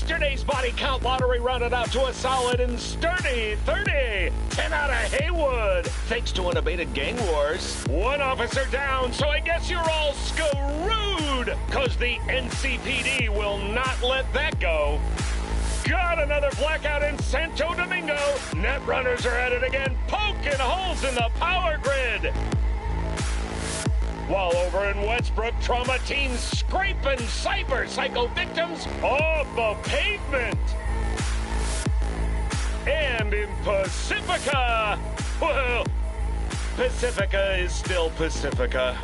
Yesterday's body count lottery rounded out to a solid and sturdy 30. 10 out of Haywood, thanks to unabated gang wars. One officer down, so I guess you're all screwed, cause the NCPD will not let that go. Got another blackout in Santo Domingo. Netrunners are at it again, poking holes in the power grid. While over in Westbrook, trauma teams scraping cyber psycho victims off the pavement. And in Pacifica, well, Pacifica is still Pacifica.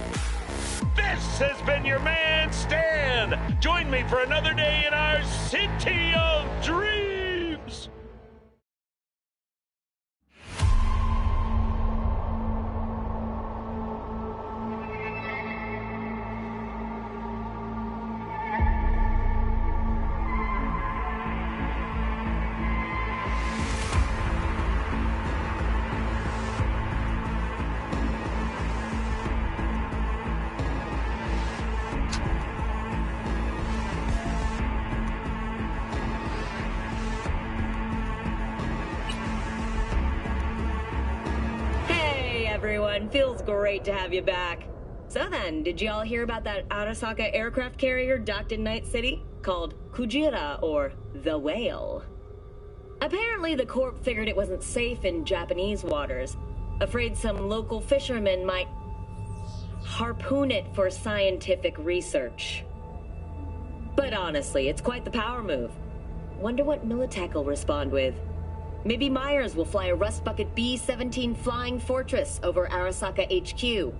This has been your man, Stan. Join me for another day in our City of Dreams. Everyone, feels great to have you back. So then, did y'all hear about that Arasaka aircraft carrier docked in Night City? Called Kujira, or the Whale. Apparently the Corp figured it wasn't safe in Japanese waters, afraid some local fishermen might harpoon it for scientific research. But honestly, it's quite the power move. Wonder what Militech will respond with. Maybe Myers will fly a Rust Bucket B-17 Flying Fortress over Arasaka HQ.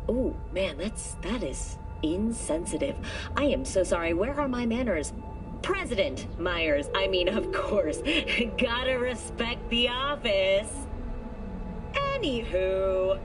Ooh, man, that is insensitive. I am so sorry. Where are my manners? President Myers, I mean, of course. Gotta respect the office. Anywho...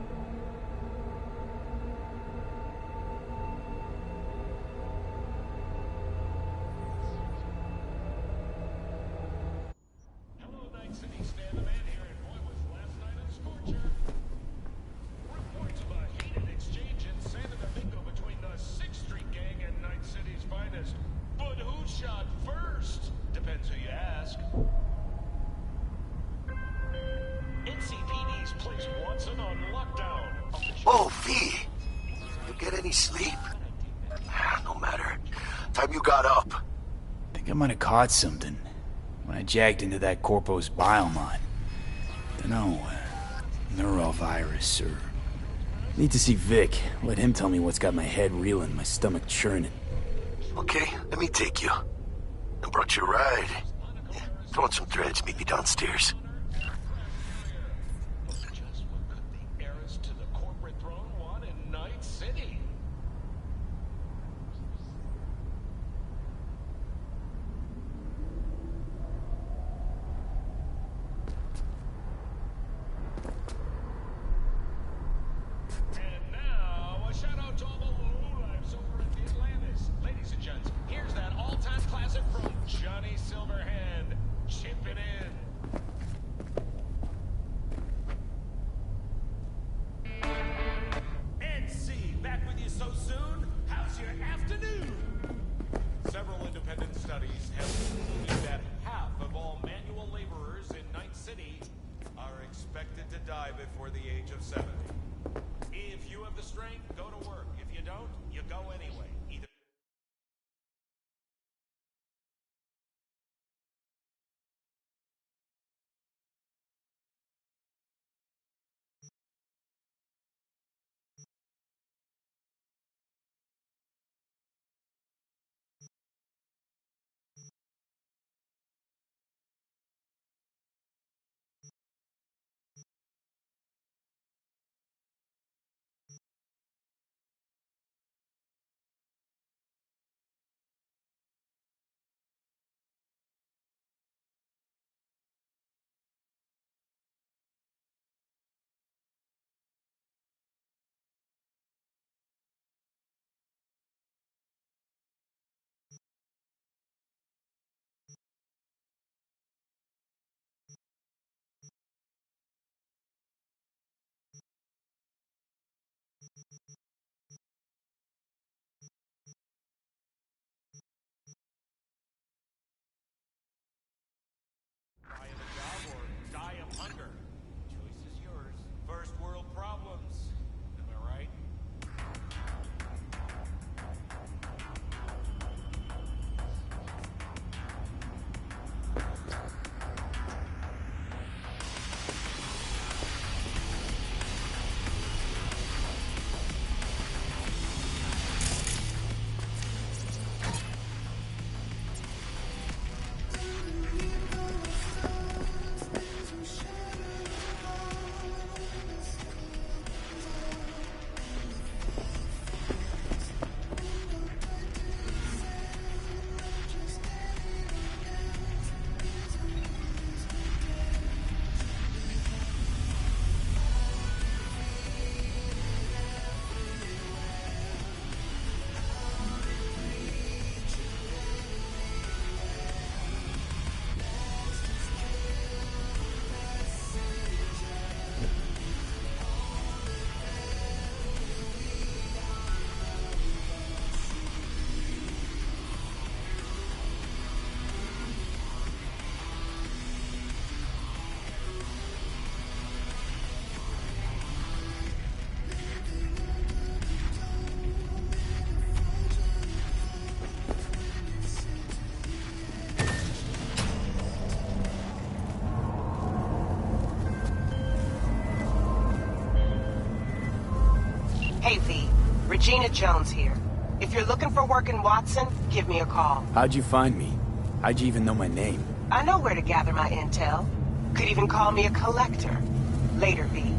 Oh, V! You get any sleep? No matter. Time you got up. Think I might have caught something when I jagged into that Corpo's biomon. Dunno, neurovirus or... Need to see Vic. Let him tell me what's got my head reeling, my stomach churning. Okay, let me take you. I brought you a ride. Yeah, throw in some threads, meet me downstairs. Before the age of 70. If you have the strength, go to work. If you don't, you go anyway. Hey, V. Regina Jones here. If you're looking for work in Watson, give me a call. How'd you find me? How'd you even know my name? I know where to gather my intel. Could even call me a collector. Later, V.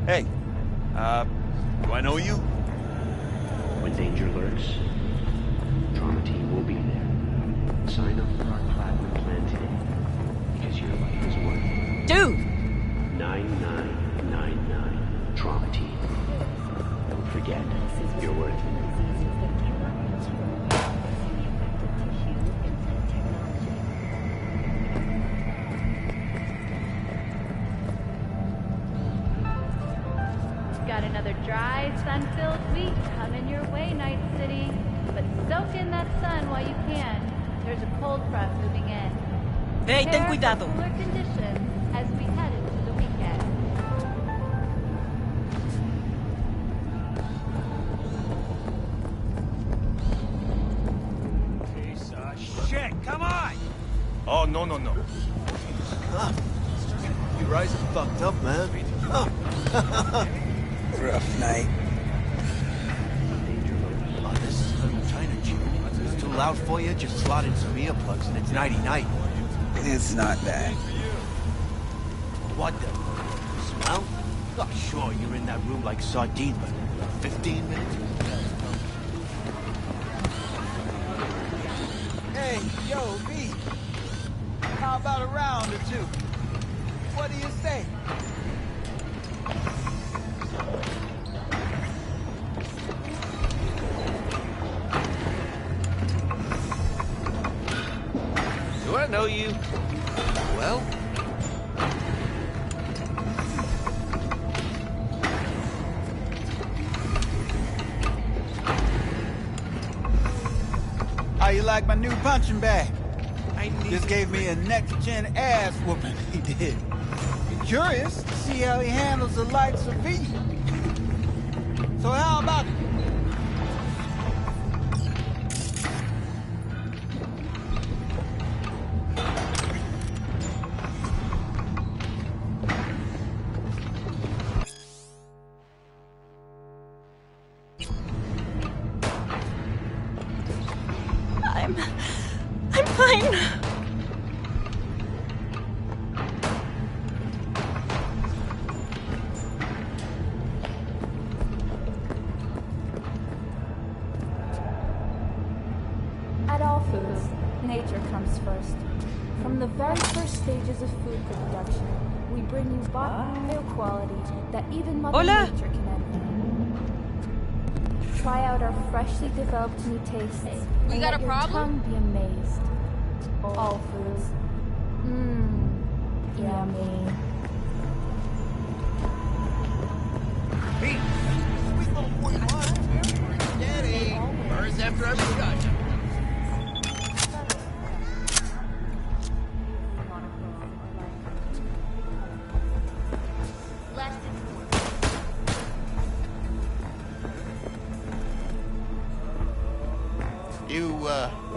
Hey, do I know you? When danger lurks, Trauma Team will be there. Sign up for our platinum plan today, because your life is worth it. Dude! 9999 Trauma Team. Don't forget, you're worth it. Got another dry, sun-filled week coming your way, Night City. But soak in that sun while you can. There's a cold front moving in. Hey, ten cuidado. Cooler conditions as we head into the weekend. Piece of shit, come on! Oh, no. You guys are fucked up, man. Oh. Rough night. Oh, this is little China Jew. If it's too loud for you, just slot in some earplugs and it's nighty-night. It's not that. What the? Smell? Oh, sure, you're in that room like sardine, but 15 minutes? Hey, yo, V. How about a round or two? What do you say? Do I know you? Well? How you like my new punching bag? Just gave me a next-gen ass whooping, he did. You're curious to see how he handles the likes of V. So how about it? I'm fine. At all foods, nature comes first. From the very first stages of food production, we bring you bio quality that even Mother Nature can envy. Try out our freshly developed new tastes. We got a let your problem? tongue be amazed. All foods. Yummy. V,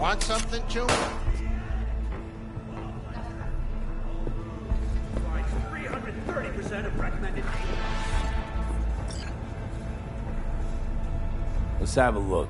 Want something, Chum? 330% of recommended. Let's have a look.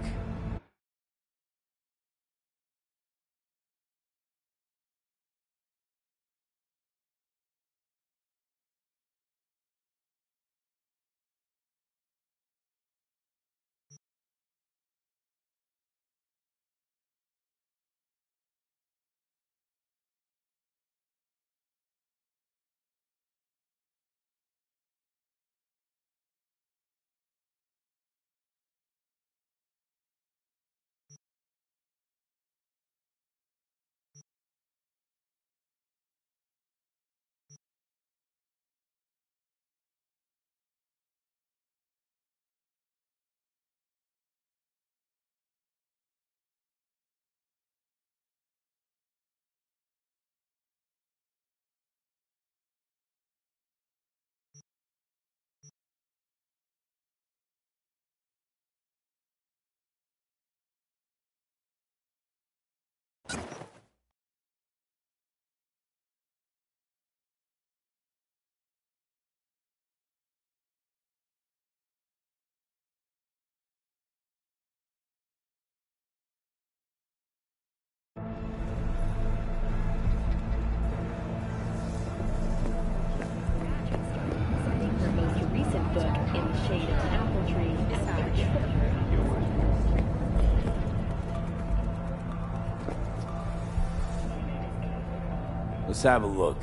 Let's have a look.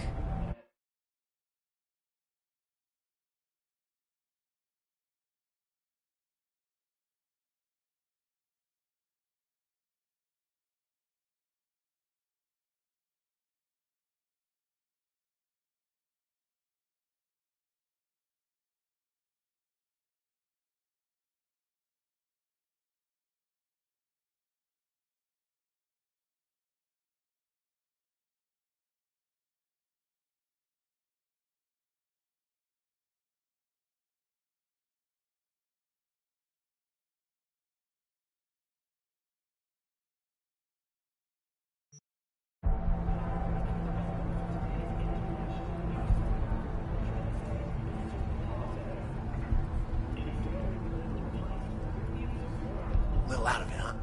Little out of it, huh?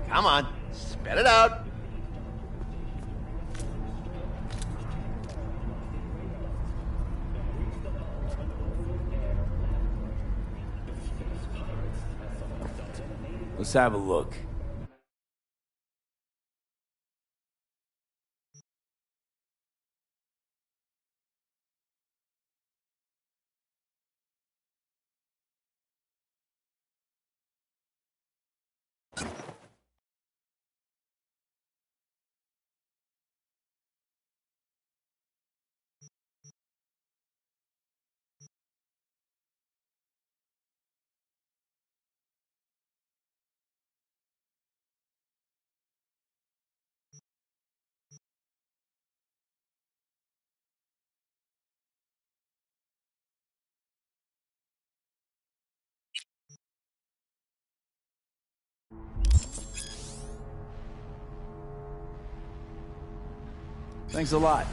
Come on, spit it out. Let's have a look. Thanks a lot.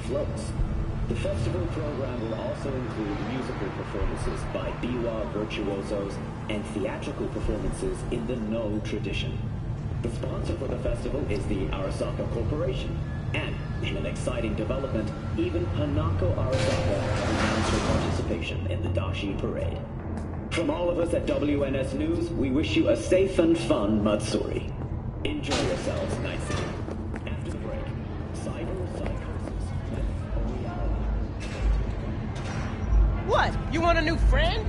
Floats. The festival program will also include musical performances by biwa virtuosos and theatrical performances in the No tradition. The sponsor for the festival is the Arasaka Corporation. And, in an exciting development, even Hanako Arasaka has announced her participation in the Dashi Parade. From all of us at WNS News, we wish you a safe and fun Matsuri. Enjoy yourselves, Night City. After the break, cyber psychosis with a reality. What? You want a new friend?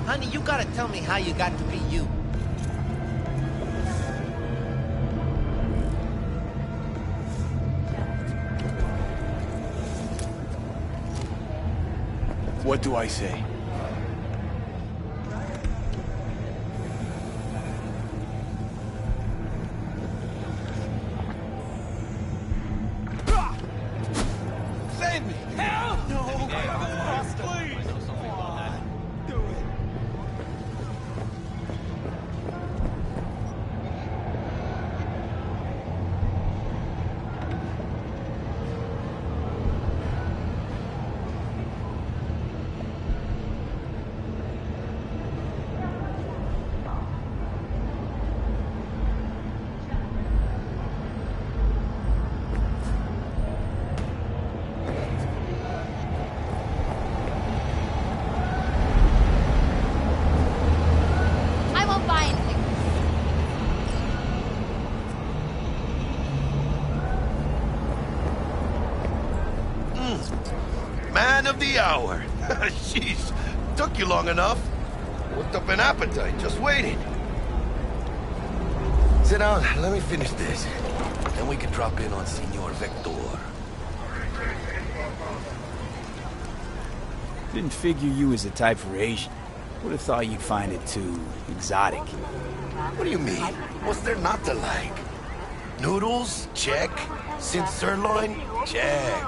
Honey, you gotta tell me how you got to be you. What do I say? Save me! Help! No! Please! Do it. I won't buy anything. Man of the hour. Jeez, took you long enough. Worked up an appetite, just waiting. Sit down, let me finish this. Then we can drop in on Senor Vector. Didn't figure you was the type for Asian. Would have thought you'd find it too exotic. What do you mean? What's there not to like? Noodles? Check. Sin sirloin? Check.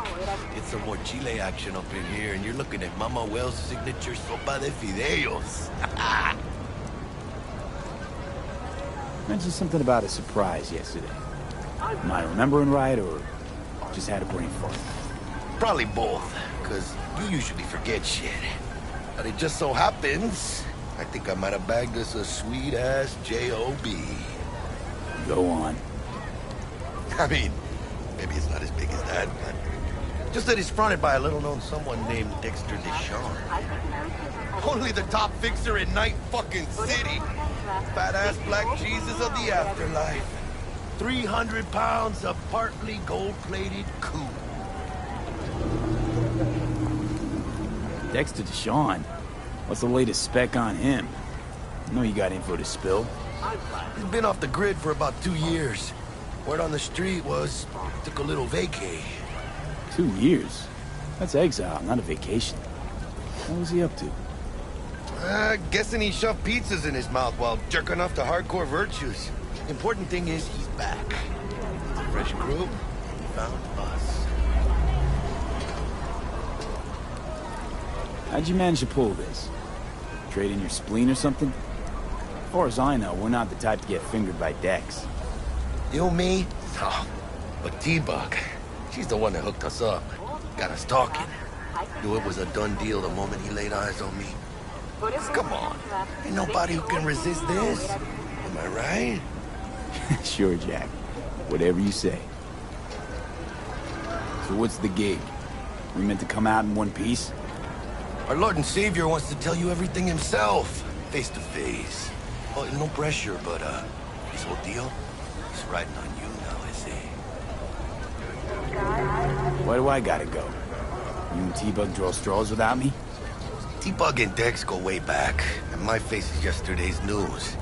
Get some more chile action up in here, and you're looking at Mama Wells' signature sopa de fideos. Mentioned something about a surprise yesterday. Am I remembering right, or just had a brain fart? Probably both, because you usually forget shit. But it just so happens, I think I might have bagged us a sweet-ass J.O.B. Go on. I mean, maybe it's not as big as that, but just that it's fronted by a little-known someone named Dexter Deshawn. Only the top fixer in Night fucking City. Fat-ass black Jesus of the afterlife. 300 pounds of partly gold-plated coup. Dexter Deshawn? What's the latest spec on him? I know you got info to spill. He's been off the grid for about 2 years. Word on the street was, took a little vacay. 2 years? That's exile, not a vacation. What was he up to? Guessing he shoved pizzas in his mouth while jerking off to hardcore virtues. Important thing is, he's back. Fresh crew, found us. How'd you manage to pull this? Trade in your spleen or something? As far as I know, we're not the type to get fingered by Dex. You, me? Oh, but T-Bug, she's the one that hooked us up. Got us talking. Knew it was a done deal the moment he laid eyes on me. Come on. Ain't nobody who can resist this. Am I right? Sure, Jack. Whatever you say. So what's the gig? We meant to come out in one piece? Our Lord and Savior wants to tell you everything himself. Face to face. Oh, no pressure, but, this whole deal is riding on you now, I see. Why do I gotta go? You and T-Bug draw straws without me? T-Bug and Dex go way back, and my face is yesterday's news.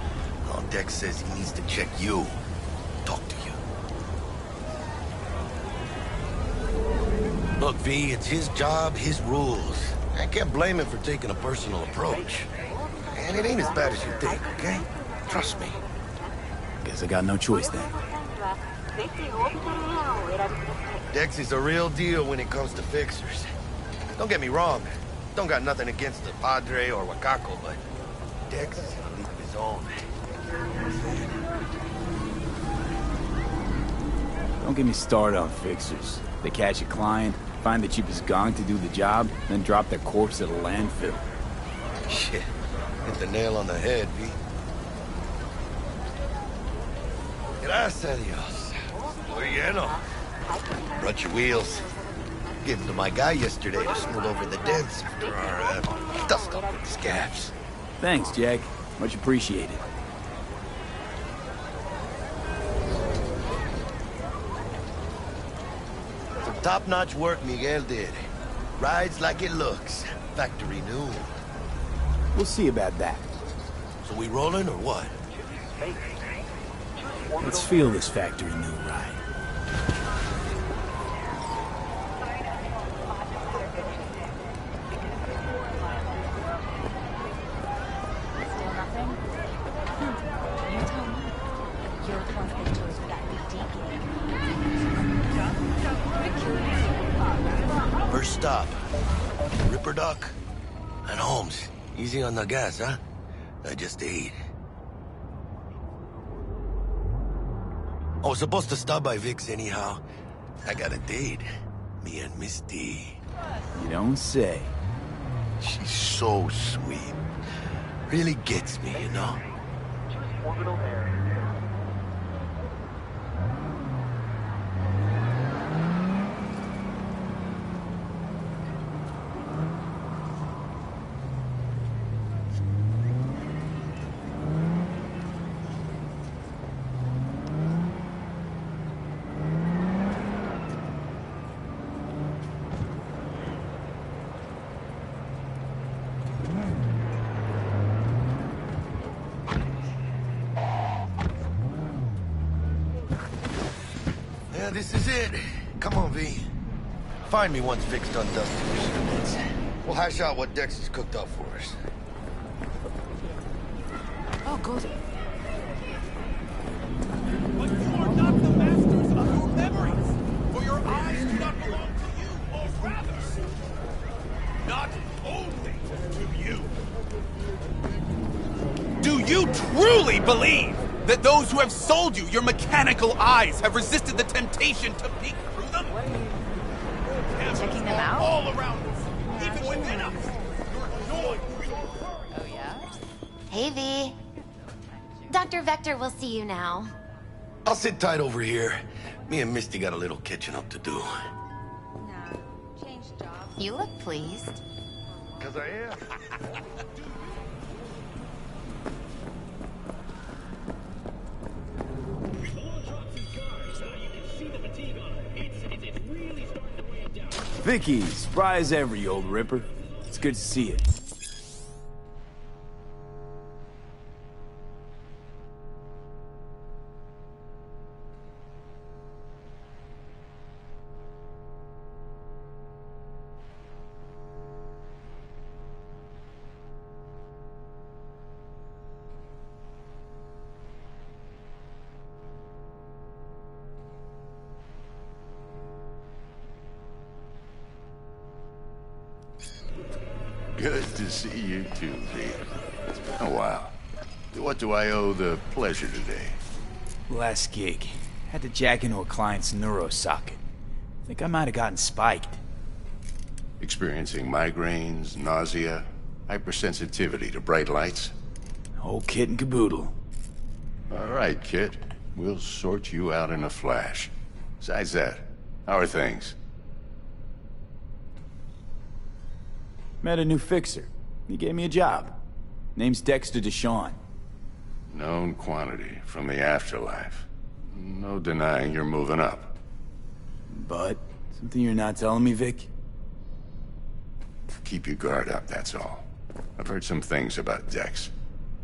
Well, Dex says he needs to check you. Talk to you. Look, V, it's his job, his rules. I can't blame him for taking a personal approach. And it ain't as bad as you think, okay? Trust me. Guess I got no choice then. Dex is a real deal when it comes to fixers. Don't get me wrong. Don't got nothing against the Padre or Wakako, but Dex is in a league of his own. Don't get me started on fixers. They catch a client, find the cheapest gong to do the job, then drop their corpse at a landfill. Shit. Hit the nail on the head, V. Gracias a Dios. Estoy lleno. Brought your wheels. Gave them to my guy yesterday to smooth over the dents after our dust up with scabs. Thanks, Jack. Much appreciated. Some top-notch work Miguel did. Rides like it looks. Factory new. We'll see about that. So we rolling or what? Let's feel this factory new ride. Still nothing? You tell me. You're the one that chose for that big deal. First stop. Ripper Dock. And Holmes. Easy on the gas, huh? I just ate. I was supposed to stop by Vic's anyhow. I got a date. Me and Misty. You don't say. She's so sweet. Really gets me, you know? Yeah, this is it. Come on, V. Find me once Vic's done dusting your shipments. We'll hash out what Dex has cooked up for us. Oh, good. But you are not the masters of your memories, for your eyes do not belong to you, or rather, not only to you. Do you truly believe that those who have sold you your mechanical eyes have resisted the temptation to peek through them? Checking them out? All around us, even within us. Your joy. Oh, yeah? Hey, V. Dr. Vector will see you now. I'll sit tight over here. Me and Misty got a little catching up to do. Nah, change jobs. You look pleased. 'Cause I am. Vicky, spry as ever, you old ripper. It's good to see you. Good to see you too, V. It's been a while. What do I owe the pleasure today? Last gig. Had to jack into a client's neuro socket. Think I might have gotten spiked. Experiencing migraines, nausea, hypersensitivity to bright lights? Whole kit and caboodle. All right, kid. We'll sort you out in a flash. Besides that, how are things? Met a new fixer. He gave me a job. Name's Dexter Deshawn. Known quantity from the afterlife. No denying you're moving up. But, something you're not telling me, Vic? Keep your guard up, that's all. I've heard some things about Dex.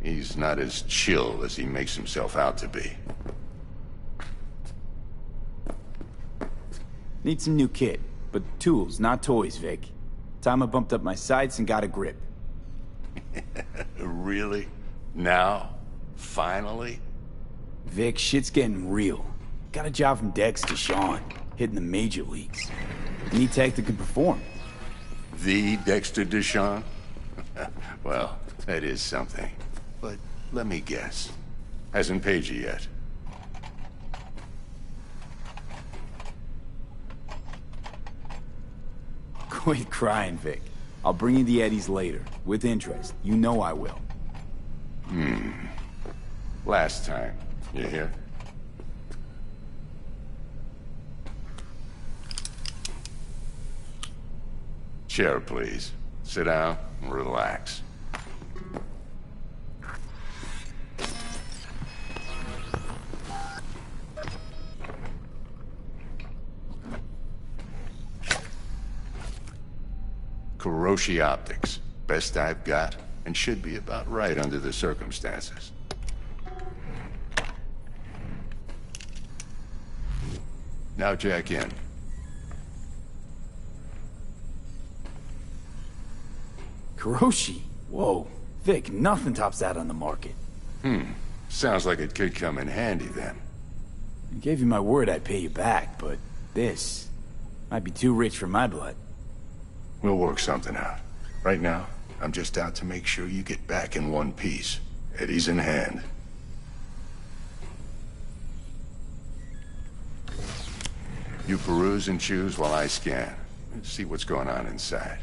He's not as chill as he makes himself out to be. Need some new kit, but tools, not toys, Vic. Time I bumped up my sights and got a grip. Really? Now? Finally? Vic, shit's getting real. Got a job from Dex Deshawn, hitting the major leagues. Need tech that can perform. The Dexter Deshawn? Well, that is something. But let me guess. Hasn't paid you yet. Quit crying, Vic. I'll bring you the eddies later, with interest. You know I will. Last time. You hear? Chair, please. Sit down and relax. Kuroshi Optics. Best I've got, and should be about right under the circumstances. Now jack in. Kuroshi? Whoa. Vic, nothing tops that on the market. Sounds like it could come in handy then. I gave you my word I'd pay you back, but this might be too rich for my blood. We'll work something out. Right now, I'm just out to make sure you get back in one piece. Eddie's in hand. You peruse and choose while I scan. Let's see what's going on inside.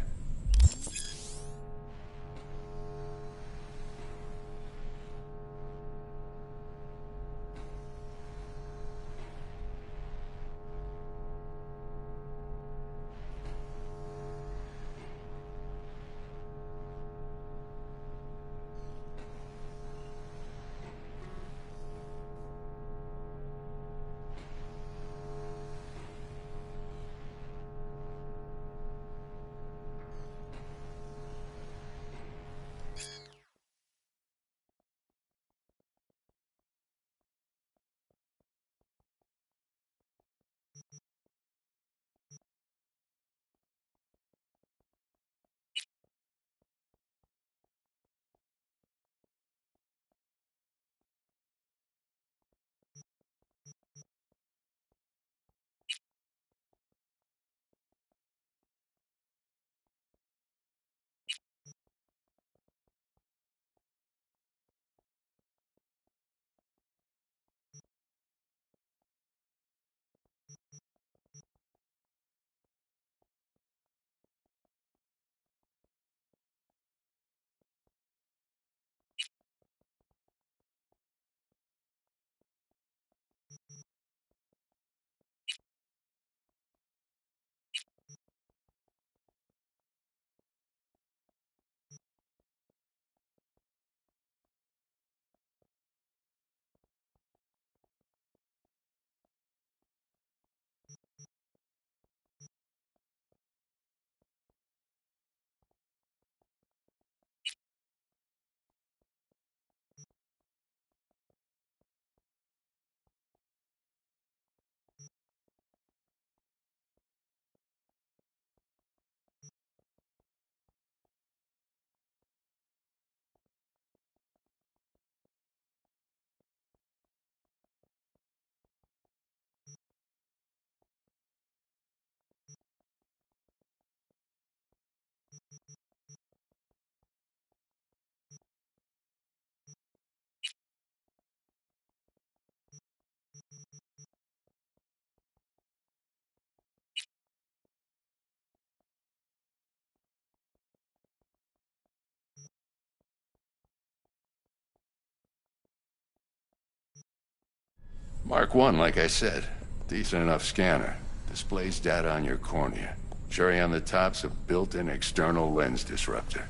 Mark 1, like I said. Decent enough scanner. Displays data on your cornea. Cherry on the top's a built-in external lens disruptor.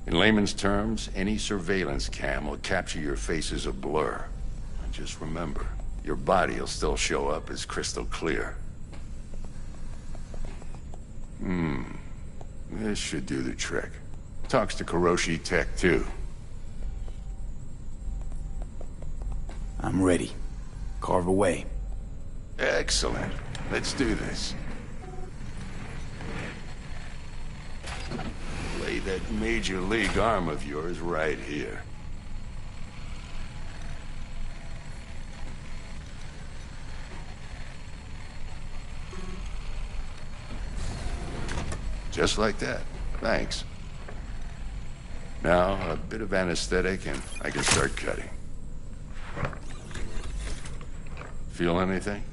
In layman's terms, any surveillance cam will capture your face as a blur. And just remember, your body will still show up as crystal clear. This should do the trick. Talks to Kuroshi Tech, too. I'm ready. Carve away. Excellent. Let's do this. Lay that major league arm of yours right here. Just like that. Thanks. Now, a bit of anesthetic and I can start cutting. Feel anything?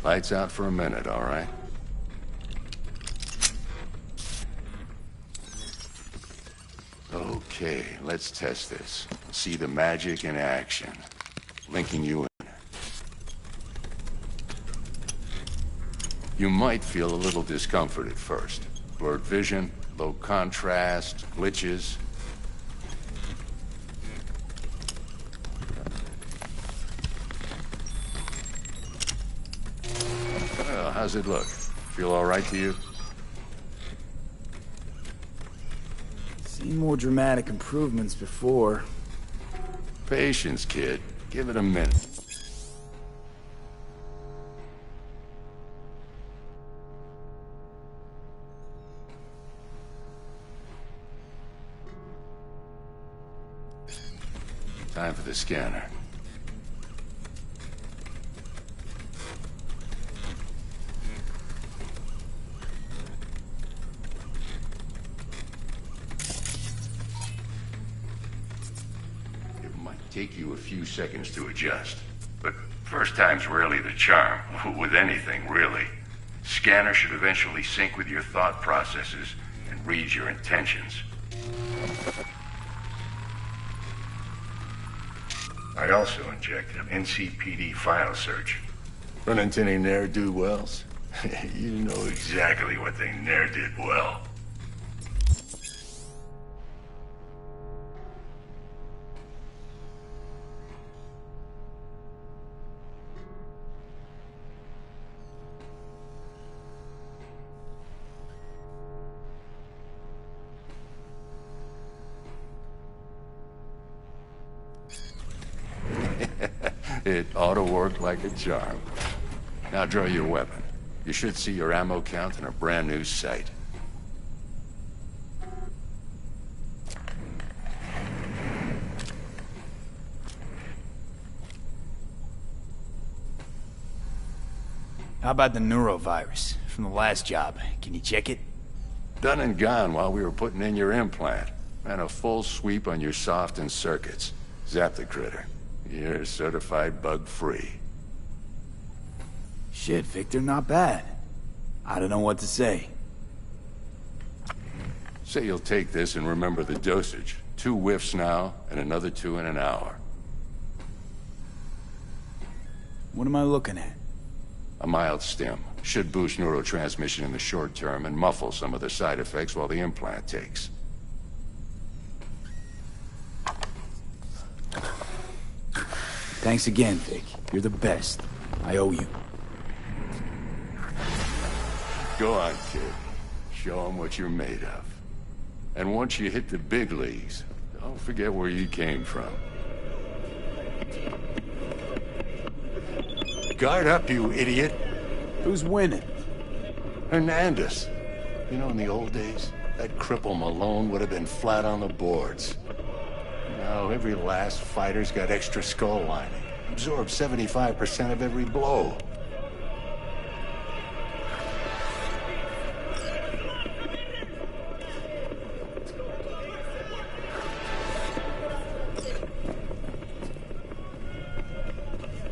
Lights out for a minute, all right? Okay, let's test this. See the magic in action. Linking you in. You might feel a little discomfort at first. Blurred vision, low contrast, glitches. Well, how's it look? Feel all right to you? Seen more dramatic improvements before. Patience, kid. Give it a minute. Time for the scanner. It might take you a few seconds to adjust, but first time's rarely the charm, with anything, really. Scanner should eventually sync with your thought processes and read your intentions. I also injected an NCPD file search. Run into any ne'er-do-wells? You know exactly what they ne'er did well. It ought to work like a charm. Now draw your weapon. You should see your ammo count in a brand new sight. How about the neurovirus from the last job? Can you check it? Done and gone while we were putting in your implant. Ran a full sweep on your soft and circuits. Zap the critter. You're certified bug-free. Shit, Victor, not bad. I don't know what to say. Say you'll take this and remember the dosage. 2 whiffs now, and another 2 in an hour. What am I looking at? A mild stim. Should boost neurotransmission in the short term and muffle some of the side effects while the implant takes. Thanks again, Vic. You're the best. I owe you. Go on, kid. Show them what you're made of. And once you hit the big leagues, don't forget where you came from. Guard up, you idiot. Who's winning? Hernandez. You know, in the old days, that cripple Malone would have been flat on the boards. Now, every last fighter's got extra skull lining. Absorbs 75% of every blow.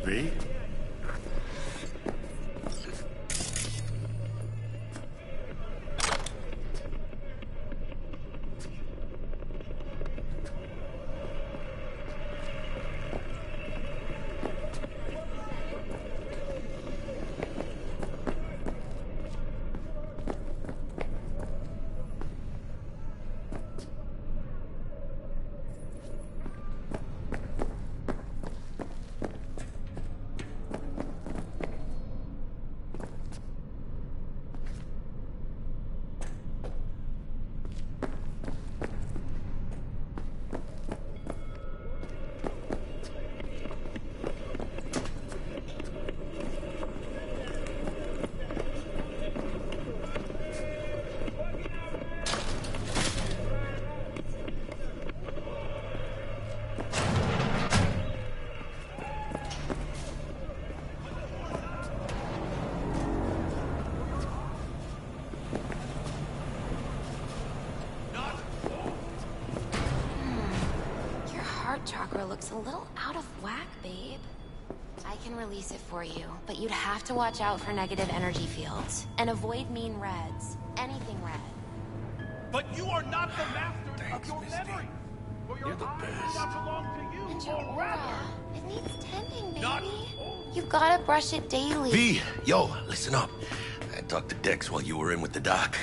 V? Chakra looks a little out of whack, babe. I I can release it for you, but you'd have to watch out for negative energy fields. And avoid mean reds. Anything red. But you are not the master of your memory. For your eyes do not belong to you. And your aura. It needs tending, baby. Not You've gotta brush it daily. V, yo, listen up. I talked to Dex while you were in with the doc.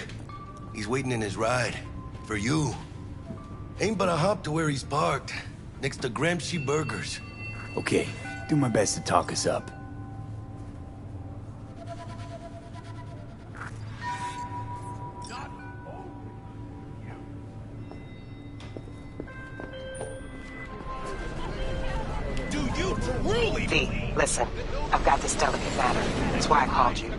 He's waiting in his ride. For you. Ain't but a hop to where he's parked. Next to Gramsci Burgers. Okay, do my best to talk us up. do you truly V, listen. I've got this delicate matter. That's why I called you.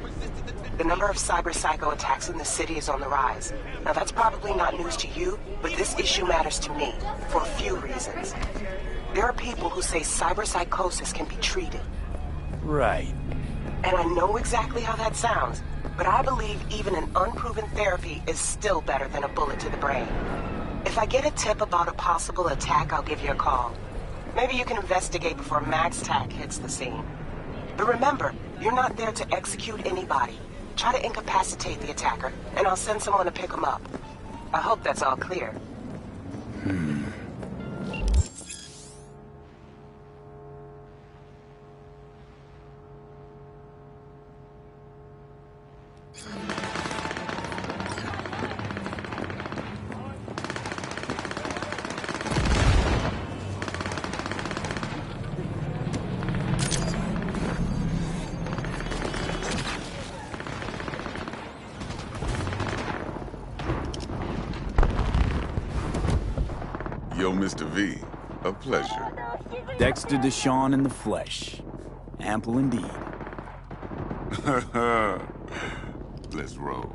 The number of cyber-psycho attacks in the city is on the rise. Now, that's probably not news to you, but this issue matters to me for a few reasons. There are people who say cyberpsychosis can be treated. Right. And I know exactly how that sounds, but I believe even an unproven therapy is still better than a bullet to the brain. If I get a tip about a possible attack, I'll give you a call. Maybe you can investigate before MaxTac hits the scene. But remember, you're not there to execute anybody. Try to incapacitate the attacker, and I'll send someone to pick him up. I hope that's all clear. Yo, Mr. V, a pleasure. Dexter Deshawn in the flesh. Ample indeed. Let's roll.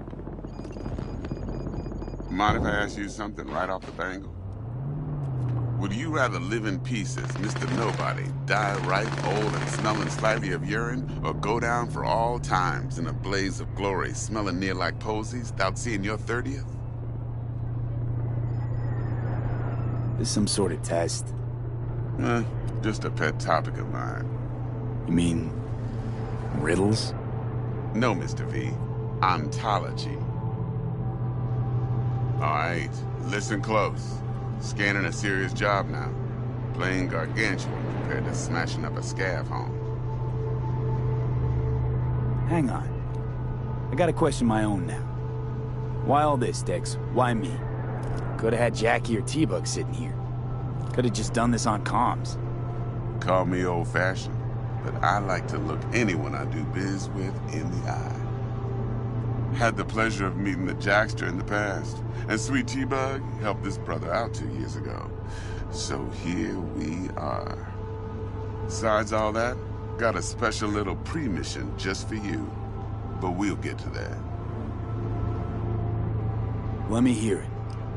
Mind if I ask you something right off the bangle? Would you rather live in pieces, Mr. Nobody, die ripe, old, and smelling slightly of urine, or go down for all times in a blaze of glory, smelling near like posies, without seeing your 30th? This some sort of test? Just a pet topic of mine. You mean riddles? No, Mr. V. Ontology. All right, listen close. Scanning a serious job now. Playing gargantuan compared to smashing up a scav home. Hang on. I got a question of my own now. Why all this, Dex? Why me? Could have had Jackie or T-Bug sitting here. Could have just done this on comms. Call me old-fashioned, but I like to look anyone I do biz with in the eye. Had the pleasure of meeting the Jackster in the past, and sweet T-Bug helped this brother out 2 years ago. So here we are. Besides all that, got a special little pre-mission just for you. But we'll get to that. Let me hear it.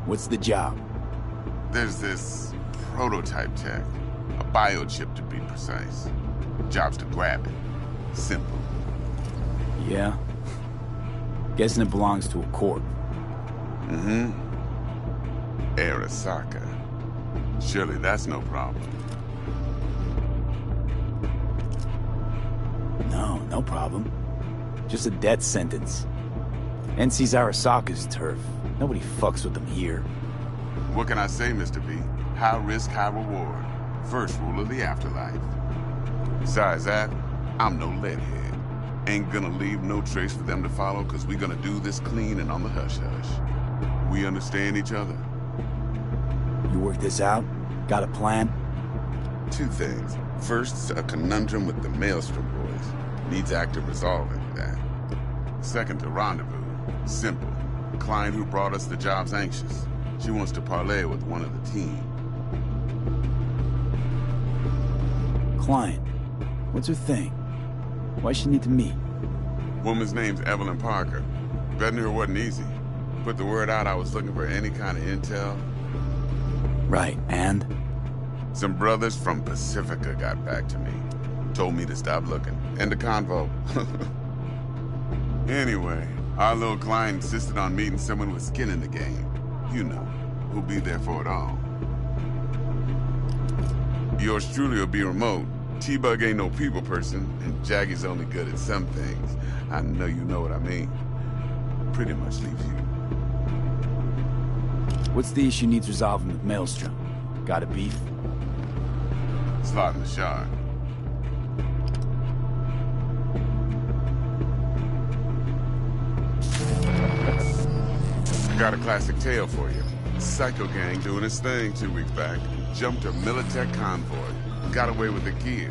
What's the job? There's this prototype tech. A biochip, to be precise. Job's to grab it. Simple. Yeah? Guessing it belongs to a corp. Mm-hmm. Arasaka. Surely that's no problem. No problem. Just a death sentence. NC's Arasaka's turf. Nobody fucks with them here. What can I say, Mr. V? High risk, high reward. First rule of the afterlife. Besides that, I'm no leadhead. Ain't gonna leave no trace for them to follow, cause we gonna do this clean and on the hush-hush. We understand each other? You work this out? Got a plan? Two things. First, a conundrum with the Maelstrom boys. Needs active resolving for that. Second, a rendezvous. Simple. The client who brought us the job's anxious. She wants to parlay with one of the team. Client? What's her thing? Why she need to meet? Woman's name's Evelyn Parker. Betting her wasn't easy. Put the word out I was looking for any kind of intel. Right, and? Some brothers from Pacifica got back to me. Told me to stop looking. End of convo. Anyway, our little client insisted on meeting someone with skin in the game. You know, who'll be there for it all. Yours truly will be remote, T-Bug ain't no people person, and Jaggy's only good at some things. I know you know what I mean. Pretty much leaves you. What's the issue needs resolving with Maelstrom? Got a beef? Slot in the shard. I got a classic tale for you. Psycho gang doing its thing 2 weeks back. Jumped a Militech convoy. Got away with the gear.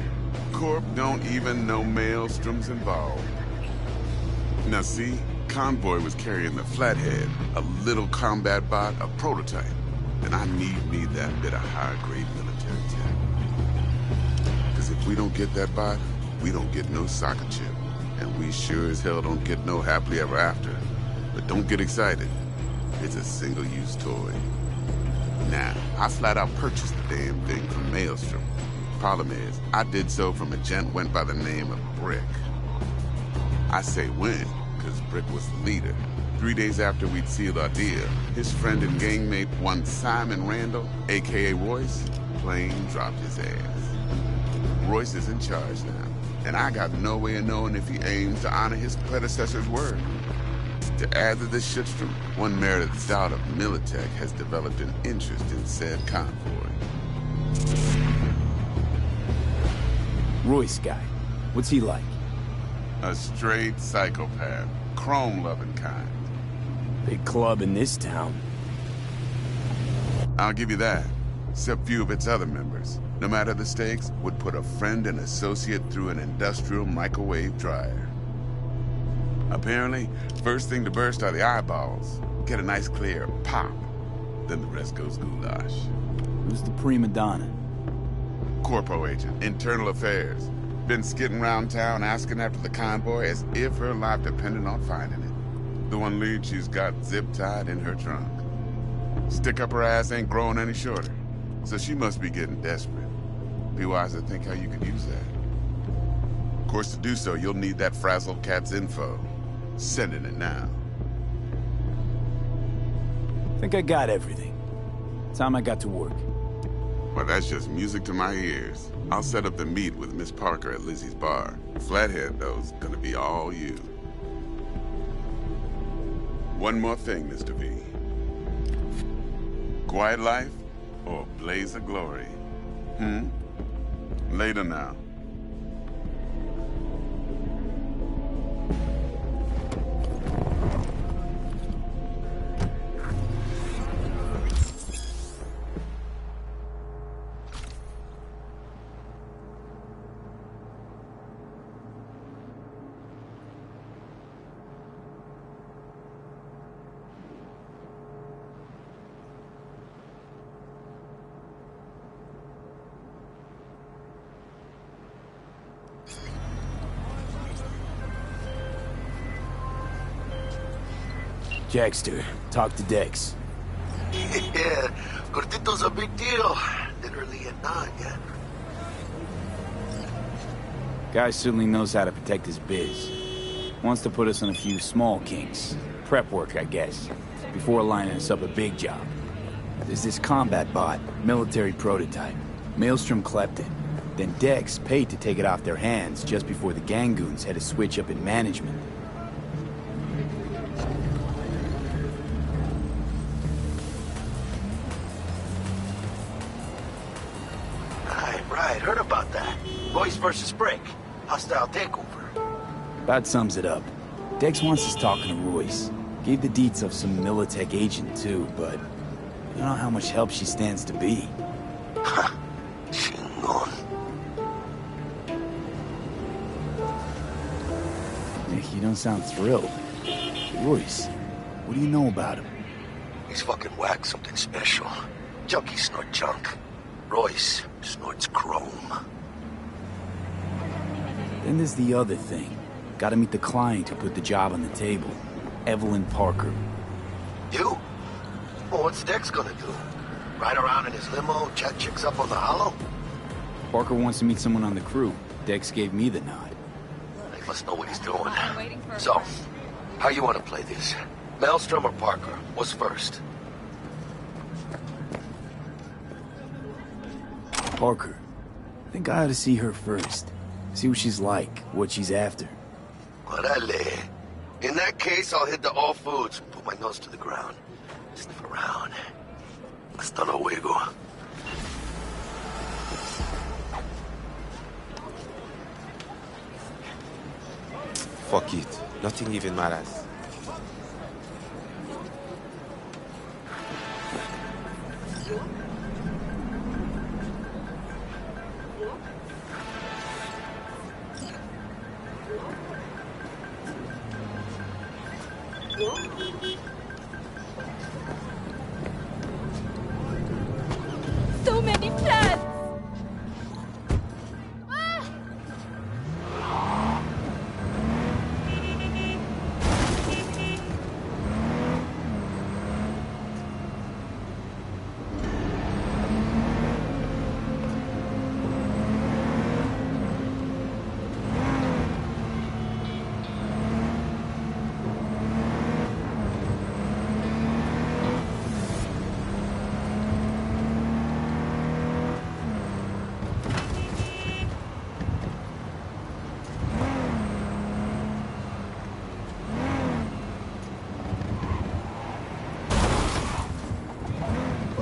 Corp don't even know Maelstrom's involved. Now see, Convoy was carrying the Flathead, a little combat bot, a prototype. And I need that bit of high-grade military tech. Because if we don't get that bot, we don't get no soccer chip. And we sure as hell don't get no happily ever after. But don't get excited. It's a single-use toy. Now, I flat out purchased the damn thing from Maelstrom. Problem is, I did so from a gent went by the name of Brick. I say when, because Brick was the leader. 3 days after we'd sealed our deal, his friend and gangmate, one Simon Randall, a.k.a. Royce, plain dropped his ass. Royce is in charge now, and I got no way of knowing if he aims to honor his predecessor's word. To add to this shitstorm, one Meredith Stout of Militech has developed an interest in said convoy. Royce guy. What's he like? A straight psychopath. Chrome-loving kind. Big club in this town. I'll give you that. Except few of its other members, no matter the stakes, would put a friend and associate through an industrial microwave dryer. Apparently, first thing to burst are the eyeballs. Get a nice clear pop. Then the rest goes goulash. Who's the prima donna? Corpo agent, internal affairs. Been skidding around town asking after the convoy as if her life depended on finding it. The one lead she's got zip-tied in her trunk. Stick up her ass ain't growing any shorter, so she must be getting desperate. Be wise to think how you could use that. Of course, to do so, you'll need that frazzled cat's info. Sending it now. Think I got everything. Time I got to work. Well, that's just music to my ears. I'll set up the meet with Miss Parker at Lizzie's bar. Flathead, though's gonna be all you. One more thing, Mr. V. Quiet life or blaze of glory? Later now. Jackster, talk to Dex. Yeah, Cortito's a big deal. Literally a nod, yeah. Guy certainly knows how to protect his biz. Wants to put us on a few small kinks. Prep work, I guess. Before lining us up a big job. There's this combat bot, military prototype. Maelstrom clept it. Then Dex paid to take it off their hands just before the Gangoons had a switch up in management. Right, heard about that. Royce versus Brick. Hostile takeover. About sums it up. Dex wants us talking to Royce. Gave the deets of some Militech agent too, but I don't know how much help she stands to be. Chingon. Nick, you don't sound thrilled. Royce, what do you know about him? He's fucking whack, something special. Junkies snort junk. Royce snorts chrome. Then there's the other thing. Gotta meet the client who put the job on the table. Evelyn Parker. You? Well, what's Dex gonna do? Ride around in his limo, chat chicks up on the hollow? Parker wants to meet someone on the crew. Dex gave me the nod. He must know what he's doing. So, how you want to play this? Maelstrom or Parker? What's first? Parker. I think I ought to see her first. See what she's like, what she's after. Orale. In that case, I'll hit the All Foods and put my nose to the ground. Sniff around. Hasta luego. Fuck it. Nothing even matters. So many plants!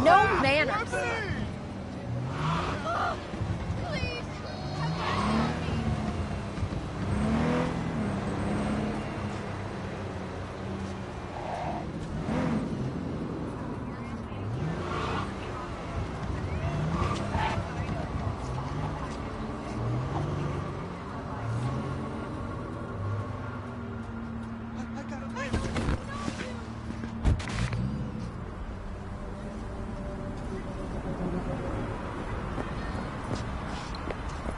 No manners.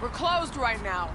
We're closed right now.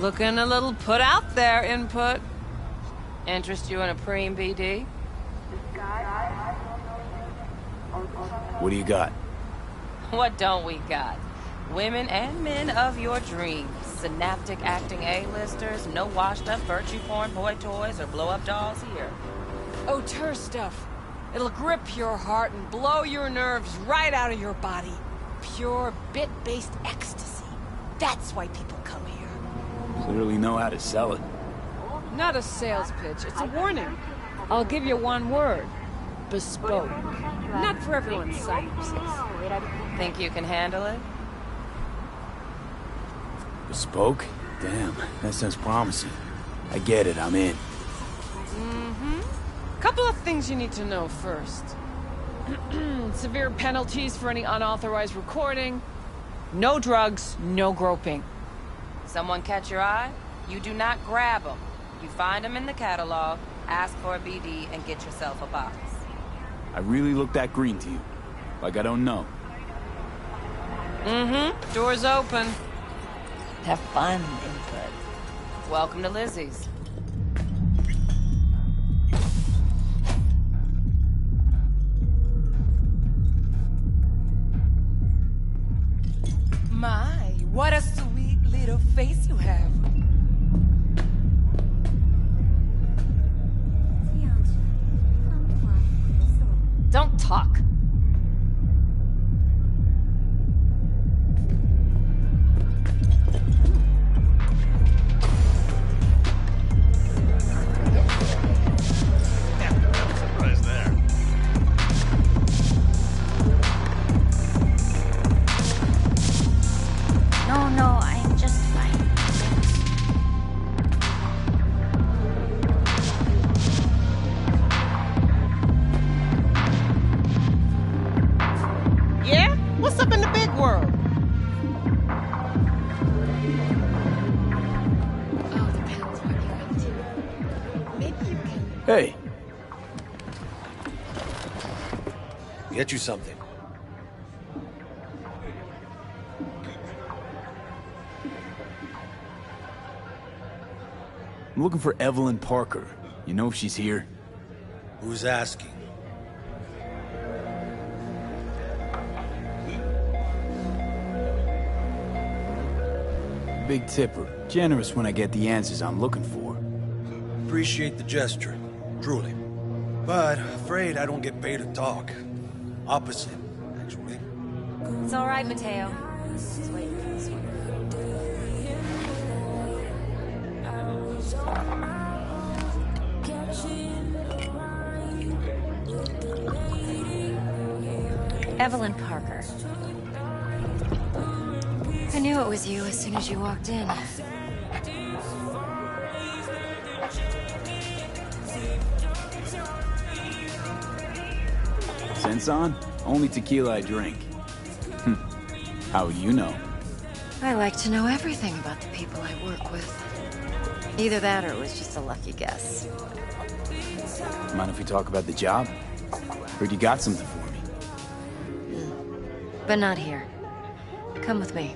Looking a little put out there, Input. Interest you in a preem, BD? What do you got? What don't we got? Women and men of your dreams. Synaptic acting A-listers, no washed-up virtue porn boy toys or blow-up dolls here. Auteur stuff. It'll grip your heart and blow your nerves right out of your body. Pure bit-based ecstasy. That's why people come here. Clearly know how to sell it. Not a sales pitch, it's a warning. I'll give you one word. Bespoke. Not for everyone's sinuses. Think you can handle it? Bespoke? Damn, that sounds promising. I get it, I'm in. Mm-hmm. Couple of things you need to know first. Severe penalties for any unauthorized recording. No drugs, no groping. Someone catch your eye? You do not grab them. You find them in the catalog, ask for a BD, and get yourself a box. I really look that green to you. Like I don't know. Mm-hmm. Door's open. Have fun, Input. Welcome to Lizzie's. My, what a sweet little face you have. Don't talk. No, I'm just fine. Yeah? What's up in the big world? Hey. Get you something. I'm looking for Evelyn Parker. You know if she's here? Who's asking? Big tipper. Generous when I get the answers I'm looking for. Appreciate the gesture, truly. But afraid I don't get paid to talk. Opposite, actually. It's all right, Mateo. Just waiting for this one. Evelyn Parker. I knew it was you as soon as you walked in. Sense on? Only tequila I drink. How you know? I like to know everything about the people I work with. Either that or it was just a lucky guess. Mind if we talk about the job? Heard you got something for me. But not here. Come with me.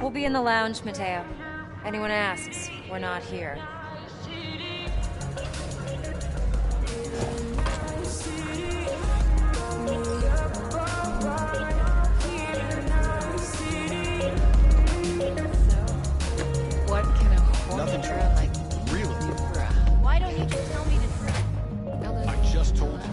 We'll be in the lounge, Mateo. Anyone asks, we're not here. What can a hormager like you do? Why don't you just tell me the truth? I just told you.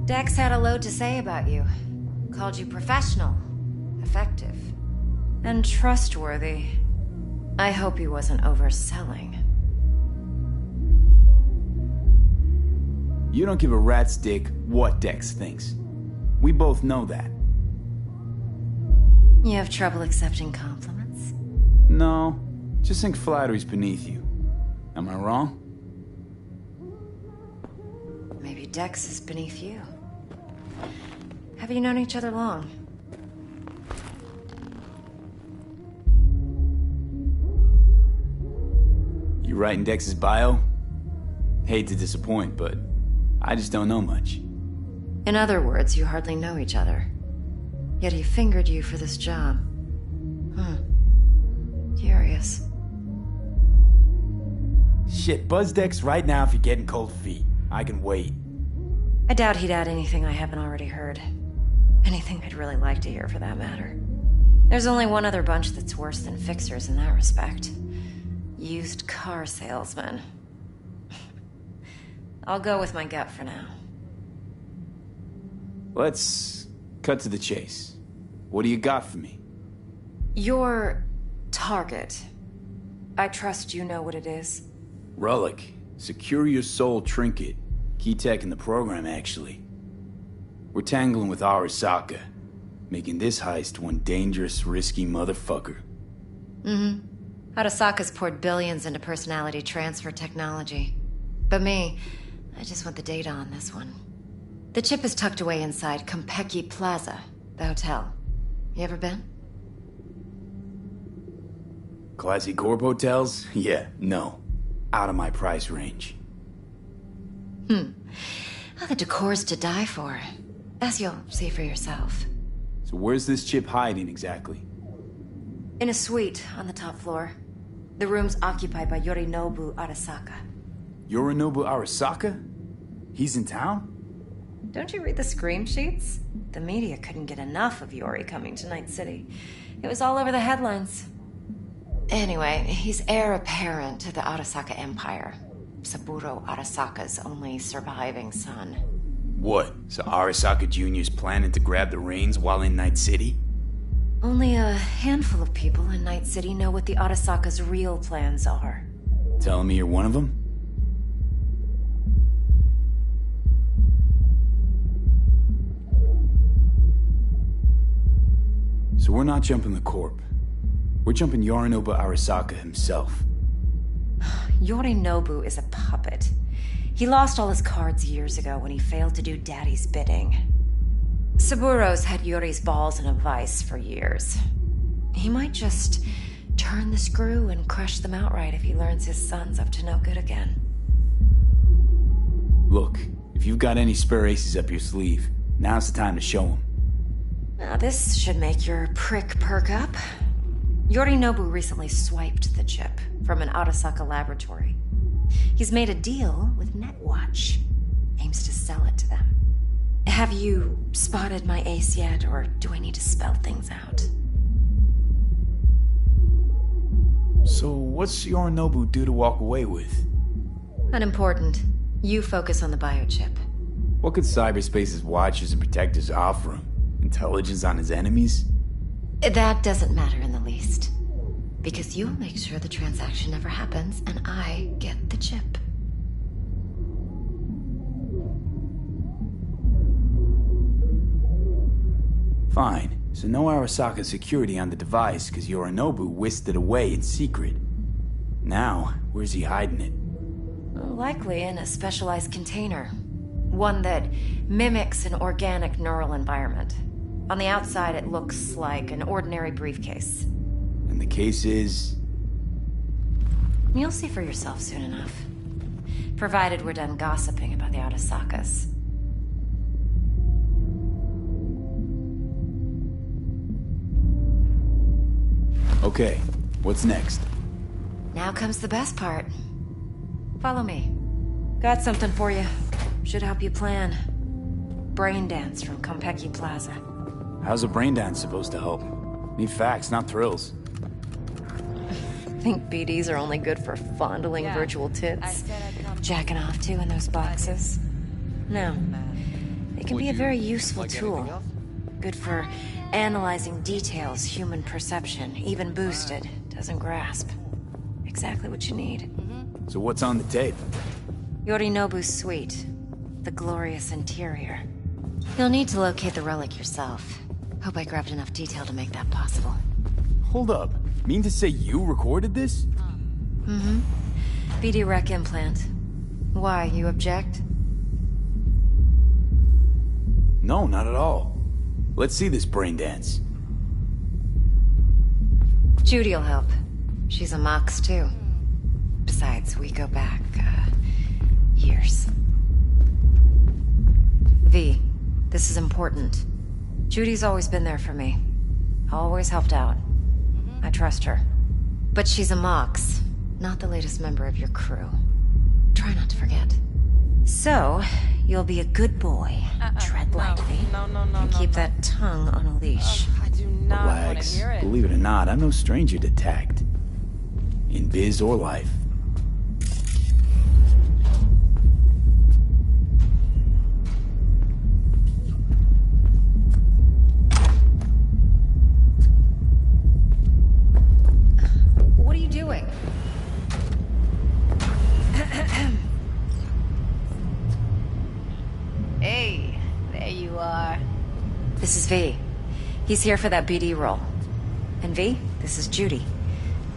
Dex had a load to say about you. Called you professional, effective, and trustworthy. I hope he wasn't overselling. You don't give a rat's dick what Dex thinks. We both know that. You have trouble accepting compliments? No, just think flattery's beneath you. Am I wrong? Maybe Dex is beneath you. Have you known each other long? You writing Dex's bio? Hate to disappoint, but I just don't know much. In other words, you hardly know each other. Yet he fingered you for this job. Curious. Shit, buzz Dex right now if you're getting cold feet. I can wait. I doubt he'd add anything I haven't already heard. Anything I'd really like to hear, for that matter. There's only one other bunch that's worse than fixers in that respect. Used car salesmen. I'll go with my gut for now. Let's cut to the chase. What do you got for me? Your target. I trust you know what it is. Relic. Secure your soul trinket. Key tech in the program, actually. We're tangling with Arasaka, making this heist one dangerous, risky motherfucker. Arasaka's poured billions into personality transfer technology. But me, I just want the data on this one. The chip is tucked away inside Konpeki Plaza, the hotel. You ever been? Classy corp hotels? Yeah, no. Out of my price range. Oh, the decor's to die for. As you'll see for yourself. So where's this chip hiding exactly? In a suite on the top floor. The room's occupied by Yorinobu Arasaka. Yorinobu Arasaka? He's in town? Don't you read the scream sheets? The media couldn't get enough of Yori coming to Night City. It was all over the headlines. Anyway, he's heir apparent to the Arasaka Empire. Saburo Arasaka's only surviving son. What? So Arasaka Jr.'s planning to grab the reins while in Night City? Only a handful of people in Night City know what the Arasaka's real plans are. Telling me you're one of them? So we're not jumping the corp. We're jumping Yorinobu Arasaka himself. Yorinobu is a puppet. He lost all his cards years ago when he failed to do Daddy's bidding. Saburo's had Yori's balls in a vice for years. He might just turn the screw and crush them outright if he learns his son's up to no good again. Look, if you've got any spare aces up your sleeve, now's the time to show them. Now this should make your prick perk up. Yorinobu recently swiped the chip from an Arasaka laboratory. He's made a deal with Netwatch. Aims to sell it to them. Have you spotted my ace yet, or do I need to spell things out? So what's Yorinobu due to walk away with? Unimportant. You focus on the biochip. What could cyberspace's watchers and protectors offer him? Intelligence on his enemies? That doesn't matter in the least. Because you'll make sure the transaction never happens, and I get the chip. Fine. So no Arasaka security on the device because Yorinobu whisked it away in secret. Now, where's he hiding it? Likely in a specialized container. One that mimics an organic neural environment. On the outside, it looks like an ordinary briefcase. And the case is? You'll see for yourself soon enough. Provided we're done gossiping about the Arasakas. Okay, what's next? Now comes the best part. Follow me. Got something for you. Should help you plan. Brain dance from Konpeki Plaza. How's a brain dance supposed to help? Need facts, not thrills. Think BDs are only good for fondling virtual tits? Jacking off to in those boxes? No. They can be a very useful tool. Good for analyzing details human perception, even boosted, doesn't grasp. Exactly what you need. So what's on the tape? Yorinobu's suite. The glorious interior. You'll need to locate the relic yourself. Hope I grabbed enough detail to make that possible. Hold up. Mean to say you recorded this? Mm-hmm. BD Rec implant. Why, you object? No, not at all. Let's see this brain dance. Judy'll help. She's a Mox, too. Besides, we go back, years. V, this is important. Judy's always been there for me. Always helped out. I trust her. But she's a Mox, not the latest member of your crew. Try not to forget. So, you'll be a good boy. Tread lightly. And keep that tongue on a leash. I do not want to Relax. hear it. Believe it or not, I'm no stranger to tact. In biz or life. What are you doing? Hey, there you are. This is V. He's here for that BD role. And V, this is Judy.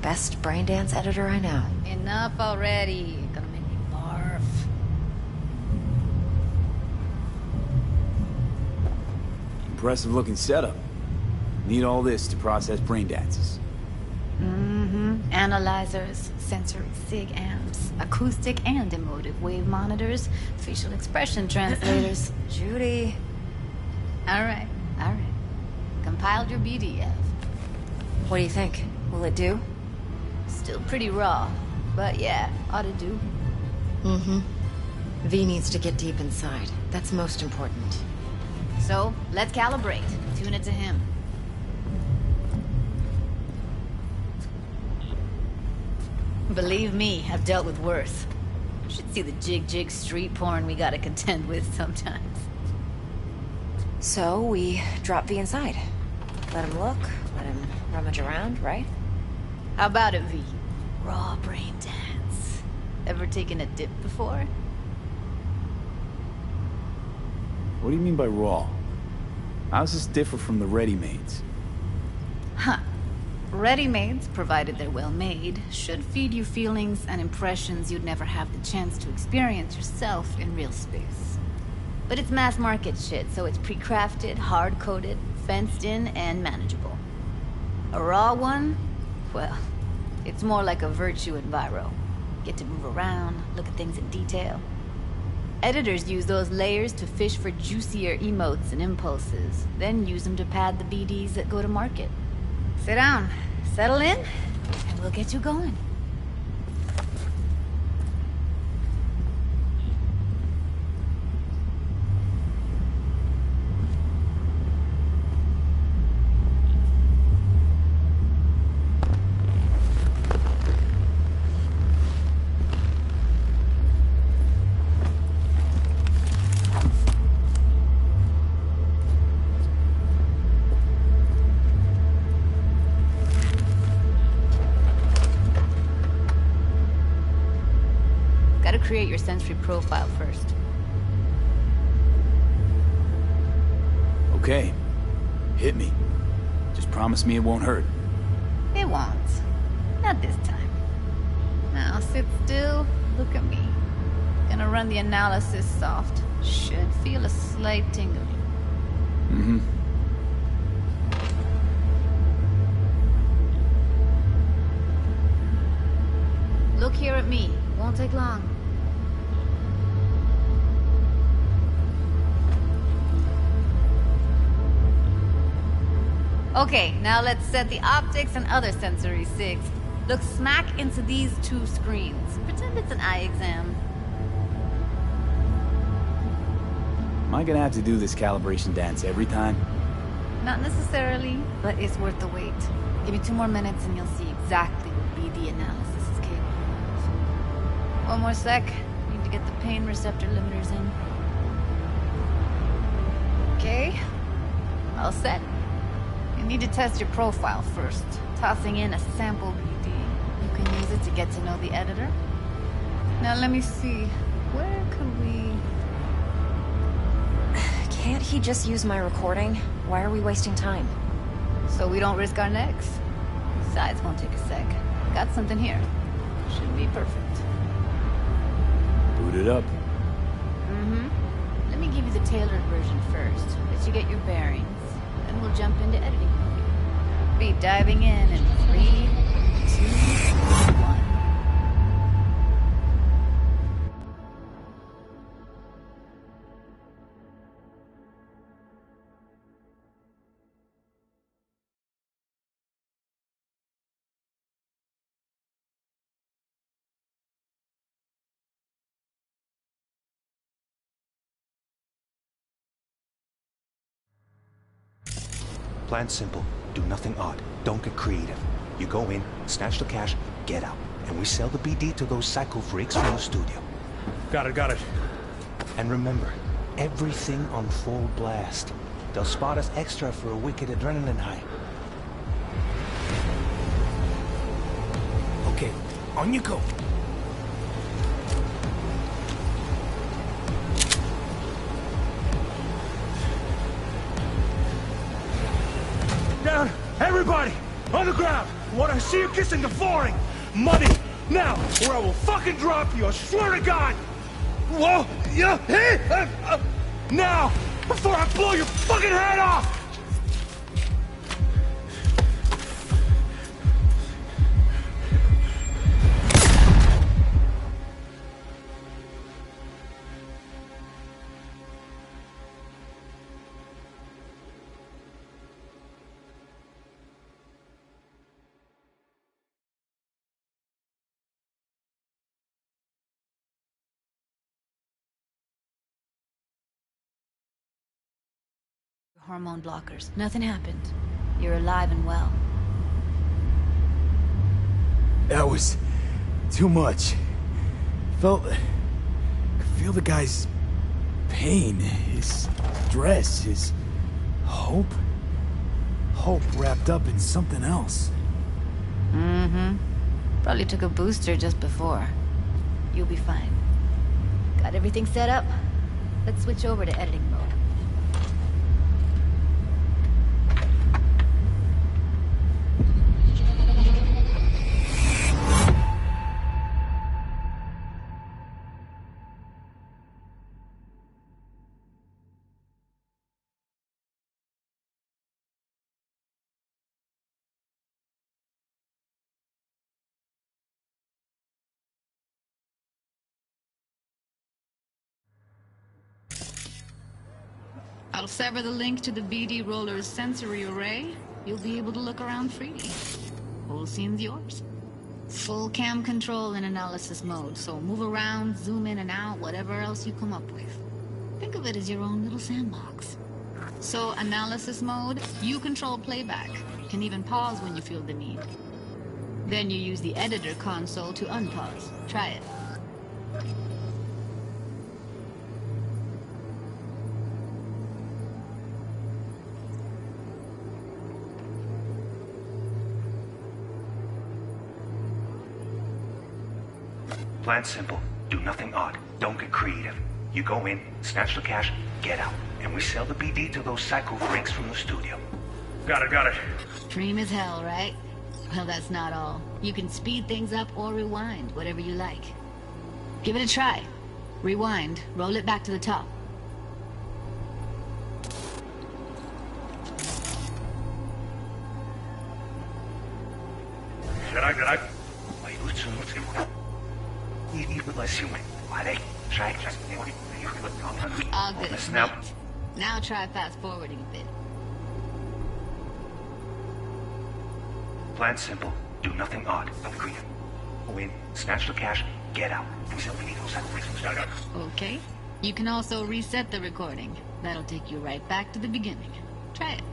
Best brain dance editor I know. Enough already. Gonna make me barf. Impressive looking setup. Need all this to process brain dances. Analyzers, sensory sig amps, acoustic and emotive wave monitors, facial expression translators. Judy. Alright. Compiled your BDF. What do you think? Will it do? Still pretty raw, but yeah, ought to do. V needs to get deep inside. That's most important. So, let's calibrate. Tune it to him. Believe me, I've dealt with worse. Should see the jig street porn we gotta contend with sometimes. So, we drop V inside. Let him look, let him rummage around, right? How about it, V? Raw brain dance. Ever taken a dip before? What do you mean by raw? How's this differ from the ready-mades? Huh. Ready-mades, provided they're well made, should feed you feelings and impressions you'd never have the chance to experience yourself in real space. But it's mass market shit, so it's pre-crafted, hard-coded, fenced in, and manageable. A raw one? Well, it's more like a virtue enviro. Get to move around, look at things in detail. Editors use those layers to fish for juicier emotes and impulses, then use them to pad the BDs that go to market. Sit down, settle in, and we'll get you going. Create your sensory profile first. Okay. Hit me. Just promise me it won't hurt. It won't. Not this time. Now sit still, look at me. Gonna run the analysis soft. Should feel a slight tingling. Look here at me. Won't take long. Okay, now let's set the optics and other sensory sigs. Look smack into these two screens. Pretend it's an eye exam. Am I gonna have to do this calibration dance every time? Not necessarily, but it's worth the wait. Give me 2 more minutes and you'll see exactly what BD analysis is capable of. One more sec. Need to get the pain receptor limiters in. Okay. All set. You need to test your profile first. Tossing in a sample BD. You can use it to get to know the editor. Now let me see. Where could we... Can't he just use my recording? Why are we wasting time? So we don't risk our necks. Besides, won't take a sec. Got something here. Should be perfect. Boot it up. Let me give you the tailored version first. Let you get your bearings. then we'll jump into editing mode. Be diving in 3, 2, 1. Plan simple. Do nothing odd. Don't get creative. You go in, snatch the cash, get out. And we sell the BD to those psycho freaks from the studio. Got it. And remember, everything on full blast. They'll spot us extra for a wicked adrenaline high. Okay, on you go. Down! Everybody! On the ground! I want to see you kissing the flooring! Money! Now! Or I will fucking drop you! I swear to God! Whoa! Yeah! Hey! Now! Before I blow your fucking head off! Hormone blockers. Nothing happened. You're alive and well. That was too much. I could feel the guy's pain, his stress, his hope. Hope wrapped up in something else. Mm-hmm. Probably took a booster just before. You'll be fine. Got everything set up? Let's switch over to editing mode. I'll sever the link to the BD Roller's sensory array. You'll be able to look around freely. Whole scene's yours. Full cam control in analysis mode, so move around, zoom in and out, whatever else you come up with. Think of it as your own little sandbox. So, analysis mode, you control playback. You can even pause when you feel the need. Then you use the editor console to unpause. Try it. Plan simple. Do nothing odd. Don't get creative. You go in, snatch the cash, get out. And we sell the BD to those psycho freaks from the studio. Got it. Dream as hell, right? Well, that's not all. You can speed things up or rewind, whatever you like. Give it a try. Rewind, roll it back to the top. All good. Now try fast forwarding a bit. Plan simple. Do nothing odd. Don't agree. Go in, snatch the cash, get out. And sell the those psycho freaks from the studio. Okay. You can also reset the recording. That'll take you right back to the beginning. Try it.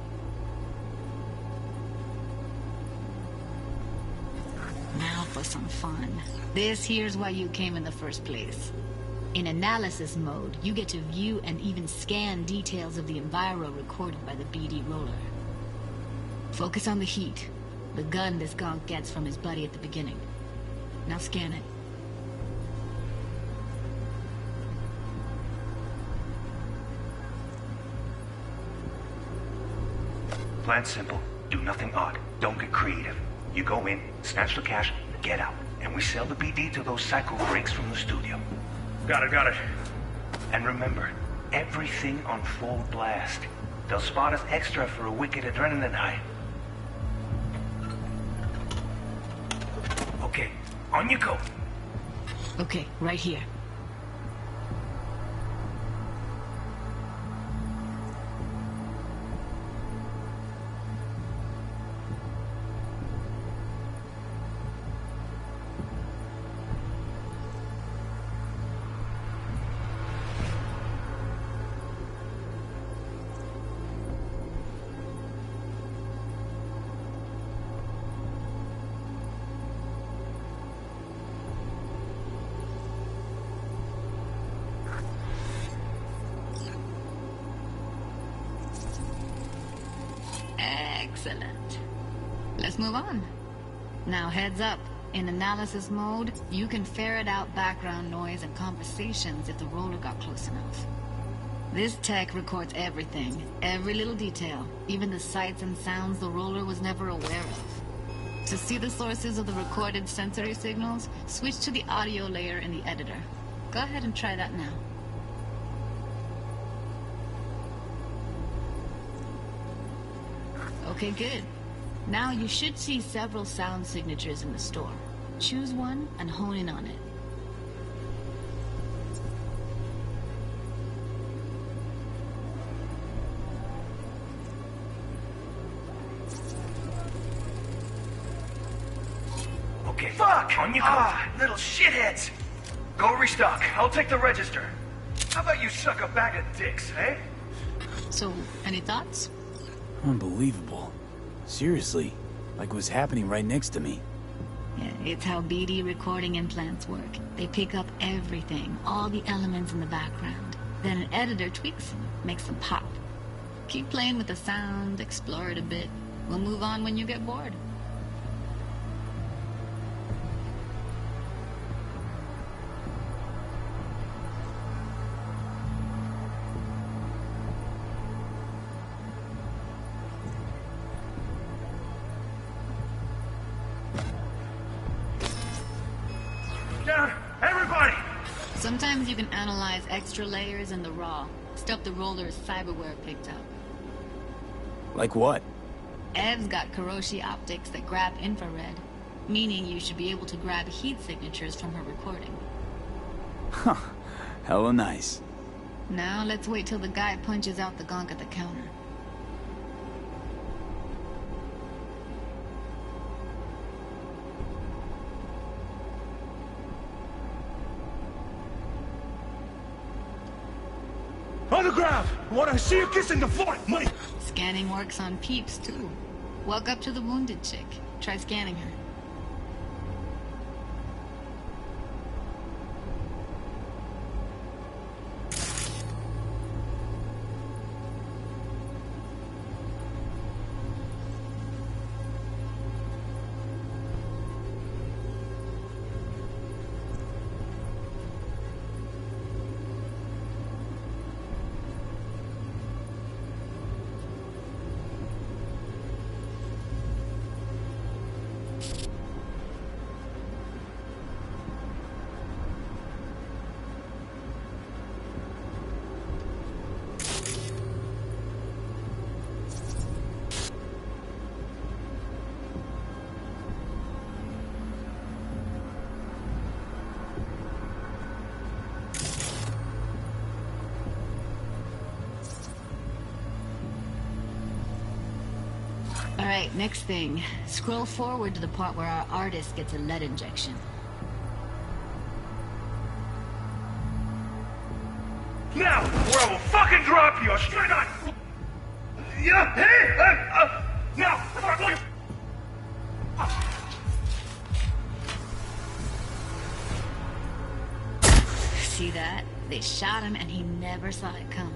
Now for some fun. This here's why you came in the first place. In analysis mode, you get to view and even scan details of the enviro recorded by the BD Roller. Focus on the heat, the gun this gonk gets from his buddy at the beginning. Now scan it. Plan simple. Do nothing odd. Don't get creative. You go in, snatch the cash, get out. And we sell the BD to those psycho freaks from the studio. Got it. And remember, everything on full blast. They'll spot us extra for a wicked adrenaline high. Okay, on you go. Okay, right here. Excellent. Let's move on. Now heads up. In analysis mode, you can ferret out background noise and conversations if the roller got close enough. This tech records everything, every little detail, even the sights and sounds the roller was never aware of. To see the sources of the recorded sensory signals, switch to the audio layer in the editor. Go ahead and try that now. Okay, good. Now you should see several sound signatures in the store. Choose one and hone in on it. Okay. Fuck! On you go. Little shitheads. Go restock. I'll take the register. How about you suck a bag of dicks, eh? So, any thoughts? Unbelievable. Seriously, like what's happening right next to me. Yeah, it's how BD recording implants work. They pick up everything, all the elements in the background. Then an editor tweaks them, makes them pop. Keep playing with the sound, explore it a bit. We'll move on when you get bored. Sometimes you can analyze extra layers in the raw. Stuff the roller's cyberware picked up. Like what? Ev's got Kiroshi optics that grab infrared, meaning you should be able to grab heat signatures from her recording. Huh. Hella nice. Now let's wait till the guy punches out the gonk at the counter. On the ground! I want to see you kissing the floor! Money! Scanning works on peeps, too. Walk up to the wounded chick. Try scanning her. Alright, next thing. Scroll forward to the part where our artist gets a lead injection. Now, or I will fucking drop you straight on! Yeah, hey! Now! See that? They shot him and he never saw it coming.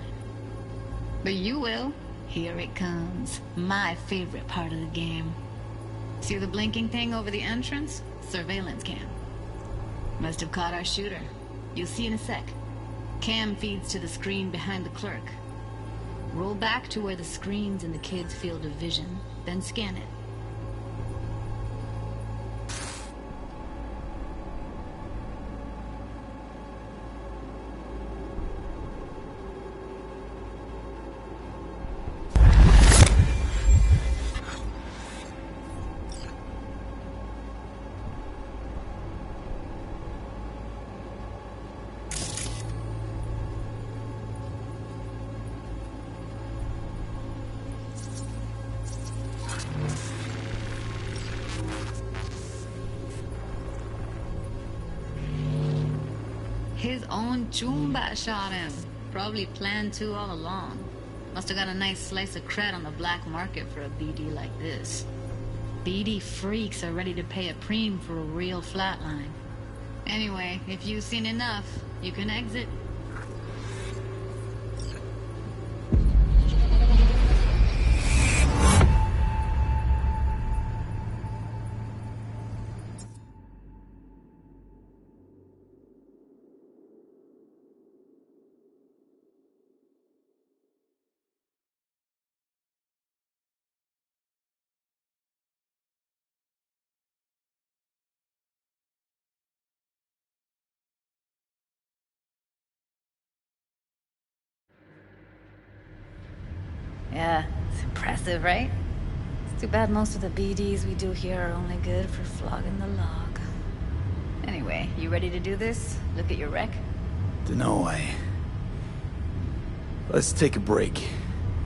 But you will. Here it comes. My favorite part of the game. See the blinking thing over the entrance? Surveillance cam. Must have caught our shooter. You'll see in a sec. Cam feeds to the screen behind the clerk. Roll back to where the screen's in the kid's field of vision, then scan it. His own Chumba shot him. Probably planned to all along. Must have got a nice slice of cred on the black market for a BD like this. BD freaks are ready to pay a preem for a real flatline. Anyway, if you've seen enough, you can exit. Yeah, it's impressive, right? It's too bad most of the BDs we do here are only good for flogging the log. Anyway, you ready to do this? Look at your wreck? Dunno, Let's take a break.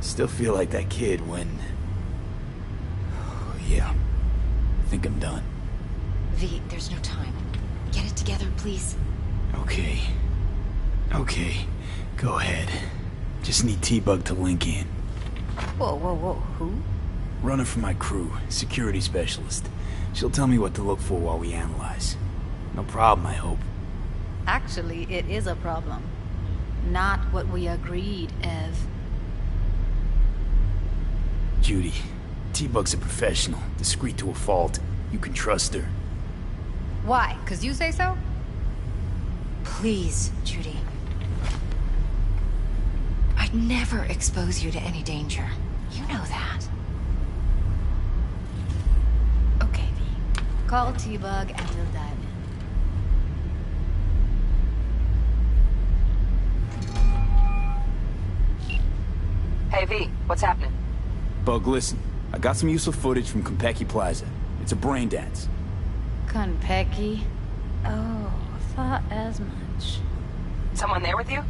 Still feel like that kid when... Oh, yeah. I think I'm done. V, there's no time. Get it together, please. Okay. Okay. Go ahead. Just need T-Bug to link in. Whoa, whoa, whoa, who? Runner for my crew, security specialist. She'll tell me what to look for while we analyze. No problem, I hope. Actually, it is a problem. Not what we agreed, Ev. Judy, T-Bug's a professional, discreet to a fault. You can trust her. Why? 'Cause you say so? Please, Judy. I'd never expose you to any danger. You know that. Okay, V. Call T-Bug and we'll dive in. Hey, V, what's happening? Bug, listen. I got some useful footage from Konpeki Plaza. It's a brain dance. Konpeki? Oh, thought as much. Someone there with you?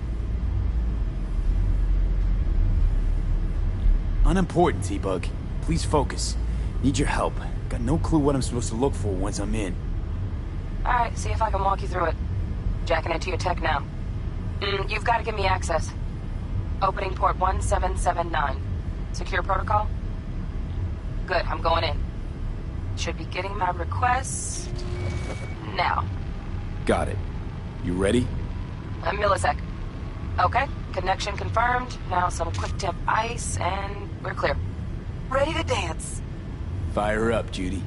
Unimportant, T-Bug. Please focus. Need your help. Got no clue what I'm supposed to look for once I'm in. Alright, see if I can walk you through it. Jacking into your tech now. You've got to give me access. Opening port 1779. Secure protocol? Good, I'm going in. Should be getting my request... now. Got it. You ready? A millisec. Okay, connection confirmed. Now some quick temp ice, and we're clear. Ready to dance. Fire up, Judy.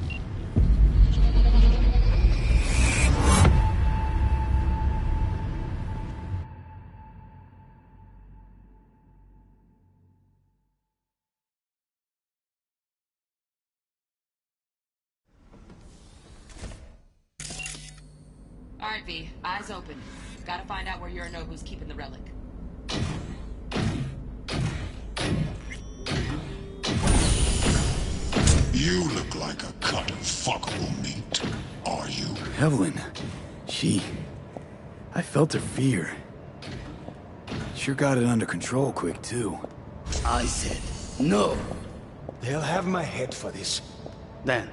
Alright, V. Eyes open. Gotta find out where Yorinobu's keeping the relic. You look like a cut of fuckable meat, are you? Evelyn, I felt her fear. Sure got it under control quick, too. I said, no. They'll have my head for this. Dan,